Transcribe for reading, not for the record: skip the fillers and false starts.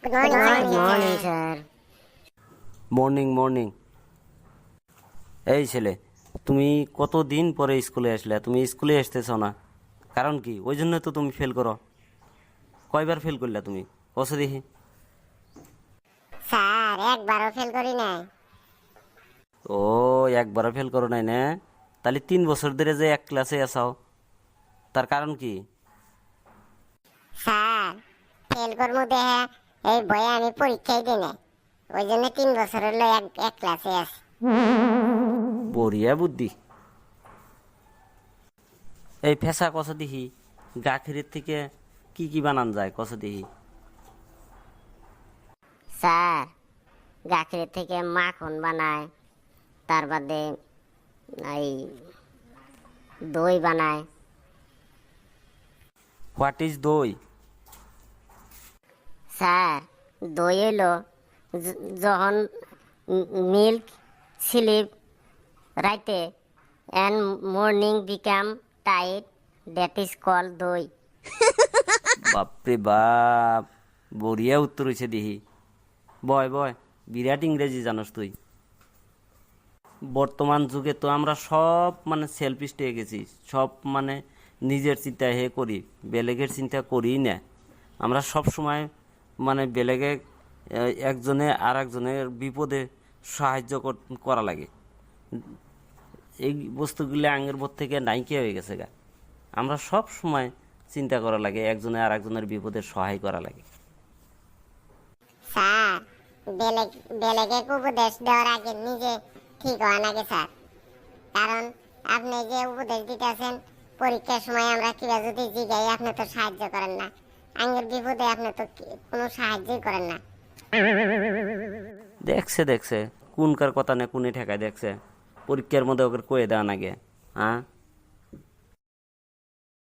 Good morning, sir. Morning morning. এই ছেলে, তুমি কতদিন পরে স্কুলে আসলে? তুমি স্কুলে আসতেছ না, কারণ কি? ওই জন্য তো তুমি ফেল করো। কয়বার ফেল করলে তুমি? কষে দেখি। স্যার, একবারও ফেল করি নাই। ও, একবারও ফেল করো নাই না? তাহলে 3 বছর ধরে যে এক ক্লাসে আসাও, তার কারণ কি? স্যার, ফেল করবো দেখে এই বইয়ে আমি পরীক্ষাই দিই না। ওই জন্য 3 বছর হলো এক ক্লাসে আছি। বড়িয়া বুদ্ধি। এই ফেসা কষে দেখি, গাখিরের থেকে কি কি বানান যায় কষে দেখি। স্যার, গাখিরের থেকে মাখন বানায়, তার বাদে এই দই বানায়। হোয়াট ইজ দই? স্যার, দই হলো যখন মিল্ক স্লিপ রাইতে and morning become tight, that is call দই। বাপরে বাপ, বড়িয়া উত্তর হয়েছে দেখি। বয় বয়, বিরাট ইংরেজি জানোস তুই। বর্তমান যুগে তো আমরা সব সেলফিশ হয়ে গেছি, সব নিজের চিন্তা হে করি, বেলেগের চিন্তা করি না। আমরা সব সময় বেলেগে একজনে আর একজনের বিপদে সাহায্য করা লাগে। এই বস্তুগুলো আগের বোধ থেকে নাইকিয়া হয়ে গেছে গা। আমরা সব সময় চিন্তা করা লাগে, একজনে আর একজনের বিপদে সহায় করা লাগে। স্যার, বেলেগে উপদেশ দেওয়ার আগে নিজে ঠিক হওয়া লাগে স্যার। কারণ আপনি যে উপদেশ দিতেছেন, পরীক্ষার সময় আমরা কিবা যদি জিগাই আপনি তো সাহায্য করেন না, আঙ্গের বিপদে আপনি তো কোনো সাহায্যই করেন না। দেখছে কোনকার কথা না কোনে ঠেকায় দেখছে। পরীক্ষার মধ্যে ওকে কয়ে দেওয়া নাগে। হ্যাঁ,